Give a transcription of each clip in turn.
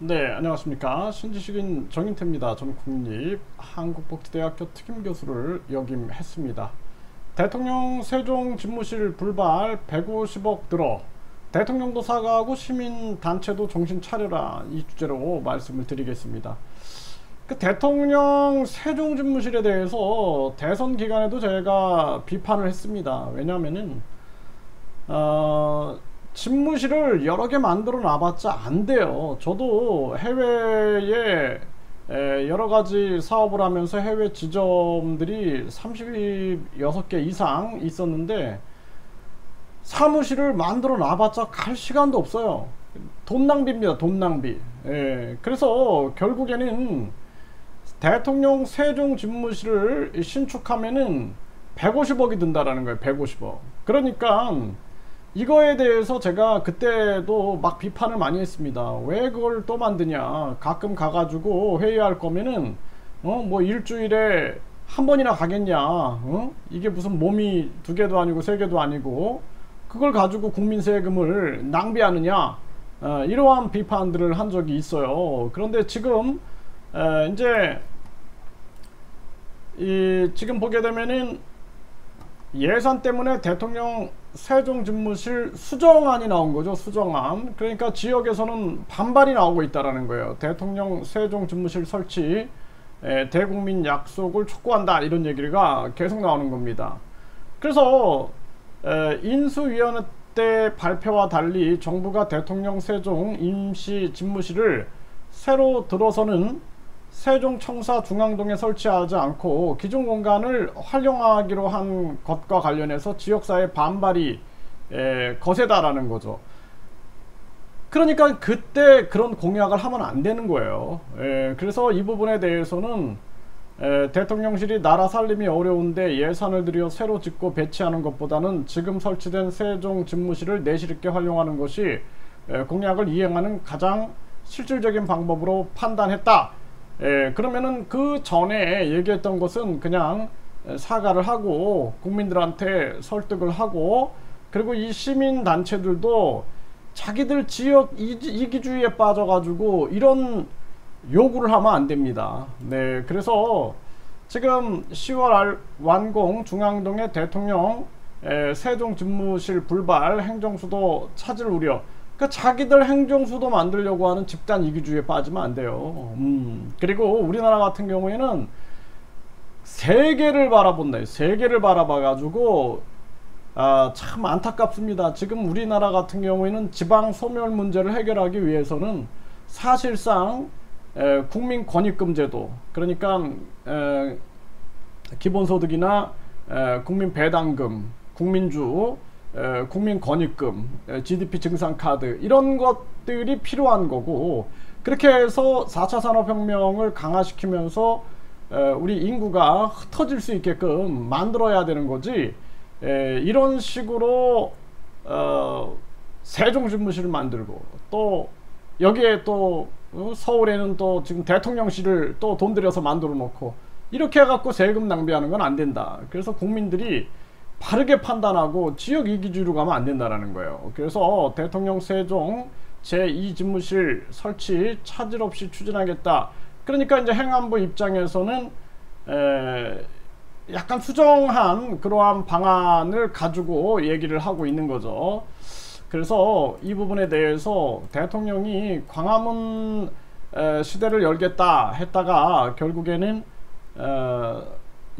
네, 안녕하십니까. 신지식인 정인태입니다. 저는 국립 한국복지대학교 특임교수를 역임했습니다. 대통령 세종 집무실 불발 150억 들어 대통령도 사과하고 시민단체도 정신 차려라, 이 주제로 말씀을 드리겠습니다. 그 대통령 세종 집무실에 대해서 대선 기간에도 제가 비판을 했습니다. 왜냐하면은 집무실을 여러 개 만들어 놔봤자 안 돼요. 저도 해외에 여러 가지 사업을 하면서 해외 지점들이 36개 이상 있었는데 사무실을 만들어 놔봤자 갈 시간도 없어요. 돈 낭비입니다. 돈 낭비. 그래서 결국에는 대통령 세종 집무실을 신축하면은 150억이 든다라는 거예요. 150억. 그러니까 이거에 대해서 제가 그때도 막 비판을 많이 했습니다. 왜 그걸 또 만드냐. 가끔 가가지고 회의할 거면은 뭐 일주일에 한 번이나 가겠냐. 이게 무슨 몸이 2개도 아니고 3개도 아니고 그걸 가지고 국민 세금을 낭비하느냐. 이러한 비판들을 한 적이 있어요. 그런데 지금 이제 지금 보게 되면은 예산 때문에 대통령 세종 집무실 수정안이 나온 거죠. 수정안. 그러니까 지역에서는 반발이 나오고 있다라는 거예요. 대통령 세종 집무실 설치 대국민 약속을 촉구한다, 이런 얘기가 계속 나오는 겁니다. 그래서 인수위원회 때 발표와 달리 정부가 대통령 세종 임시 집무실을 새로 들어서는 세종청사 중앙동에 설치하지 않고 기존 공간을 활용하기로 한 것과 관련해서 지역사회 반발이 거세다라는 거죠. 그러니까 그때 그런 공약을 하면 안 되는 거예요. 그래서 이 부분에 대해서는 대통령실이 나라 살림이 어려운데 예산을 들여 새로 짓고 배치하는 것보다는 지금 설치된 세종 집무실을 내실 있게 활용하는 것이 공약을 이행하는 가장 실질적인 방법으로 판단했다. 그러면은 그 전에 얘기했던 것은 그냥 사과를 하고 국민들한테 설득을 하고, 그리고 이 시민단체들도 자기들 지역 이기주의에 빠져가지고 이런 요구를 하면 안 됩니다. 네, 그래서 지금 10월 완공 중앙동의 대통령 세종 집무실 불발 행정수도 찾을 우려. 그러니까 자기들 행정수도 만들려고 하는 집단 이기주의에 빠지면 안 돼요. 그리고 우리나라 같은 경우에는 세계를 바라본다. 세계를 바라봐 가지고 참 안타깝습니다. 지금 우리나라 같은 경우에는 지방 소멸 문제를 해결하기 위해서는 사실상 국민권익금제도, 그러니까 기본소득이나 국민배당금, 국민주, 국민권익금, GDP 증산카드, 이런 것들이 필요한 거고, 그렇게 해서 4차 산업혁명을 강화시키면서 우리 인구가 흩어질 수 있게끔 만들어야 되는 거지. 이런 식으로 세종집무실을 만들고 또 여기에 또 서울에는 또 지금 대통령실을 또 돈 들여서 만들어 놓고 이렇게 해갖고 세금 낭비하는 건 안 된다. 그래서 국민들이 바르게 판단하고 지역 이기주의로 가면 안 된다라는 거예요. 그래서 대통령 세종 제2집무실 설치 차질 없이 추진하겠다. 그러니까 이제 행안부 입장에서는 약간 수정한 그러한 방안을 가지고 얘기를 하고 있는 거죠. 그래서 이 부분에 대해서 대통령이 광화문 시대를 열겠다 했다가 결국에는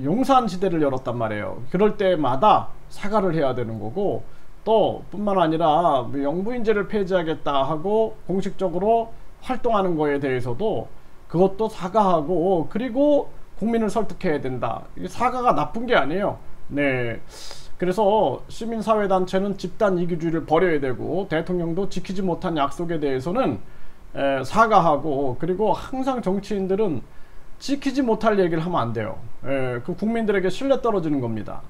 용산 시대를 열었단 말이에요. 그럴 때마다 사과를 해야 되는 거고, 또 뿐만 아니라 영부인제를 폐지하겠다 하고 공식적으로 활동하는 거에 대해서도 그것도 사과하고, 그리고 국민을 설득해야 된다. 사과가 나쁜 게 아니에요. 네. 그래서 시민사회단체는 집단 이기주의를 버려야 되고, 대통령도 지키지 못한 약속에 대해서는 사과하고, 그리고 항상 정치인들은 지키지 못할 얘기를 하면 안 돼요. 그 국민들에게 신뢰 떨어지는 겁니다.